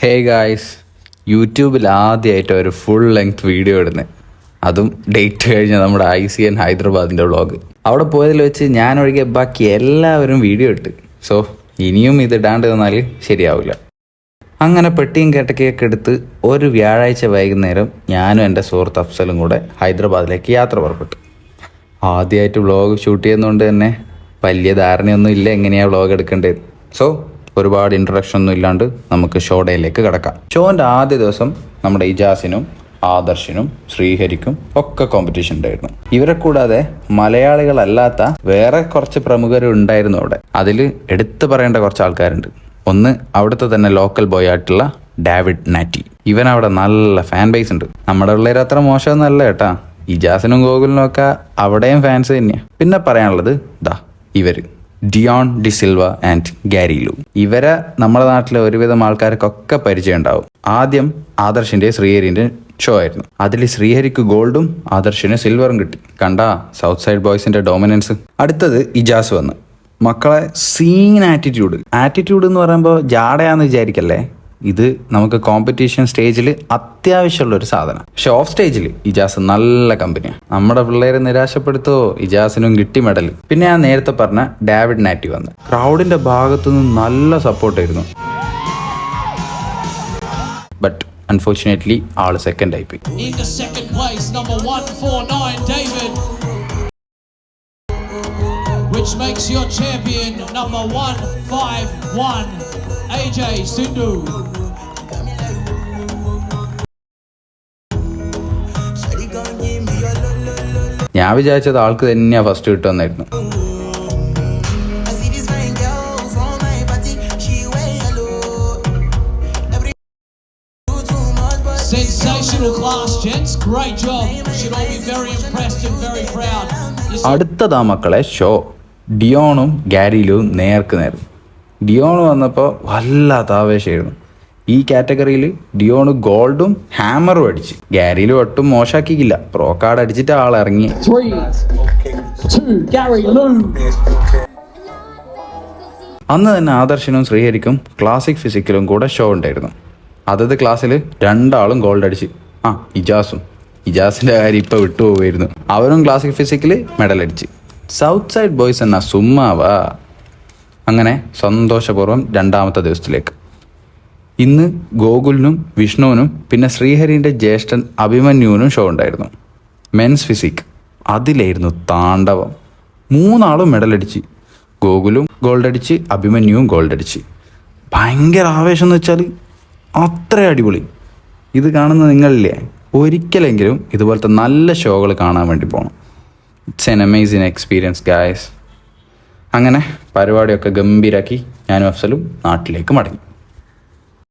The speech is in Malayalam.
ഹേ ഗായ്സ്, യൂട്യൂബിൽ ആദ്യമായിട്ട് ഒരു ഫുൾ ലെങ്ത് വീഡിയോ ഇടുന്നത്, അതും ഡേറ്റ് കഴിഞ്ഞ നമ്മുടെ ICN ഹൈദരാബാദിൻ്റെ വ്ളോഗ്. അവിടെ പോയതിൽ വെച്ച് ഞാൻ ഒഴികെ ബാക്കി എല്ലാവരും വീഡിയോ ഇട്ട്. സോ ഇനിയും ഇത് ഇടാണ്ട് തന്നാൽ ശരിയാവില്ല. അങ്ങനെ പെട്ടിയും കേട്ടൊക്കെ എടുത്ത് ഒരു വ്യാഴാഴ്ച വൈകുന്നേരം ഞാനും എൻ്റെ സുഹൃത്ത് അഫ്സലും കൂടെ ഹൈദരാബാദിലേക്ക് യാത്ര പുറപ്പെട്ടു. ആദ്യമായിട്ട് വ്ളോഗ് ഷൂട്ട് ചെയ്യുന്നതുകൊണ്ട് തന്നെ വലിയ ധാരണയൊന്നും ഇല്ല എങ്ങനെയാണ് വ്ളോഗ് എടുക്കേണ്ടത്. സോ ഒരുപാട് ഇൻട്രൊഡക്ഷൻ ഒന്നും ഇല്ലാണ്ട് നമുക്ക് ഷോ ഡേയിലേക്ക് കിടക്കാം. ഷോൻ്റെ ആദ്യ ദിവസം നമ്മുടെ ഇജാസിനും ആദർശിനും ശ്രീഹരിക്കും ഒക്കെ കോമ്പറ്റീഷൻ ഉണ്ടായിരുന്നു. ഇവരെ കൂടാതെ മലയാളികളല്ലാത്ത വേറെ കുറച്ച് പ്രമുഖരും ഉണ്ടായിരുന്നു അവിടെ. അതിൽ എടുത്തു പറയേണ്ട കുറച്ച് ആൾക്കാരുണ്ട്. ഒന്ന് അവിടുത്തെ തന്നെ ലോക്കൽ ബോയ് ആയിട്ടുള്ള ഡേവിഡ് നാറ്റി. ഇവനവിടെ നല്ല ഫാൻ ബേസ് ഉണ്ട്. നമ്മുടെ പിള്ളേർ അത്ര മോശമൊന്നുമല്ല കേട്ടാ. ഇജാസിനും ഗോകുലിനും ഒക്കെ അവിടെയും ഫാൻസ് തന്നെയാണ്. പിന്നെ പറയാനുള്ളത് ഇവര് Dion de Silva and Gary Lou. ഇവരെ നമ്മുടെ നാട്ടിലെ ഒരുവിധം ആൾക്കാർക്കൊക്കെ പരിചയം ഉണ്ടാവും. ആദ്യം ആദർശിന്റെ ശ്രീഹരിന്റെ ഷോ ആയിരുന്നു. അതിൽ ശ്രീഹരിക്ക് ഗോൾഡും ആദർശിന് സിൽവറും കിട്ടി. കണ്ടാ സൗത്ത് സൈഡ് ബോയ്സിന്റെ ഡോമിനൻസ്. അടുത്തത് ഇജാസ് വന്ന് മക്കളെ സീൻ ആറ്റിറ്റ്യൂഡ് എന്ന് പറയുമ്പോൾ ജാടയാന്ന് വിചാരിക്കല്ലേ. ഇത് നമുക്ക് കോമ്പറ്റീഷൻ സ്റ്റേജിൽ അത്യാവശ്യമുള്ള ഒരു സാധനം. പക്ഷെ ഓഫ് സ്റ്റേജിൽ ഇജാസ് നല്ല കമ്പനിയാണ്. നമ്മുടെ പിള്ളേരെ നിരാശപ്പെടുത്തോ, ഇജാസിനും കിട്ടി മെഡൽ. പിന്നെ ഞാൻ നേരത്തെ പറഞ്ഞ ഡേവിഡ് നാറ്റി വന്ന് ക്രൗഡിന്റെ ഭാഗത്തുനിന്ന് നല്ല സപ്പോർട്ടായിരുന്നു. ബട്ട് അൺഫോർച്ചുനേറ്റ്ലി ആള് സെക്കൻഡ് ആയിപ്പോയി. Which makes your champion number 151 AJ Sindhu. ഞാൻ വിചാരിച്ചത് ആൾക്ക് തന്നെയാ first കിട്ടുമെന്നായിരുന്നു. Sensational class, gents. Great job. Should all be very impressed and very proud. അടുത്തതാ മക്കളെ ഷോ. ഡിയോണും ഗാരിയിലും നേർക്ക് നേർ. ഡിയോൺ വന്നപ്പോൾ വല്ലാത്ത ആവേശമായിരുന്നു. ഈ കാറ്റഗറിയിൽ ഡിയോണ് ഗോൾഡും ഹാമറും അടിച്ച്. ഗാരിയിലും ഒട്ടും മോശാക്കിയില്ല. പ്രോ കാർഡ് അടിച്ചിട്ട് ആളിറങ്ങി. അന്ന് തന്നെ ആദർശനും ശ്രീഹരിക്കും ക്ലാസിക് ഫിസിക്കലും കൂടെ ഷോ ഉണ്ടായിരുന്നു. അതത് ക്ലാസ്സിൽ രണ്ടാളും ഗോൾഡ് അടിച്ച്. ഇജാസിന്റെ കാര്യം ഇപ്പൊ വിട്ടുപോകുമായിരുന്നു. അവരും ക്ലാസിക് ഫിസിക്കൽ മെഡൽ അടിച്ച്. സൗത്ത് സൈഡ് ബോയ്സ് എന്നാ സുമ്മാവാ. അങ്ങനെ സന്തോഷപൂർവ്വം രണ്ടാമത്തെ ദിവസത്തിലേക്ക്. ഇന്ന് ഗോകുലിനും വിഷ്ണുവിനും പിന്നെ ശ്രീഹരിന്റെ ജ്യേഷ്ഠൻ അഭിമന്യുവിനും ഷോ ഉണ്ടായിരുന്നു. Men's physique. അതിലായിരുന്നു താണ്ഡവം. മൂന്നാളും മെഡൽ അടിച്ച്. ഗോകുലും ഗോൾഡ് അടിച്ച്, അഭിമന്യുവും ഗോൾഡ് അടിച്ച്. ഭയങ്കര ആവേശം എന്ന് വെച്ചാൽ അത്ര അടിപൊളി. ഇത് കാണുന്ന നിങ്ങളില്ലേ, ഒരിക്കലെങ്കിലും ഇതുപോലത്തെ നല്ല ഷോകൾ കാണാൻ വേണ്ടി പോകണം. It's an amazing experience guys. അങ്ങനെ പരിപാടിയൊക്കെ ഗംഭീരാക്കി ഞാനും അഫ്സലും നാട്ടിലേക്ക് മടങ്ങി.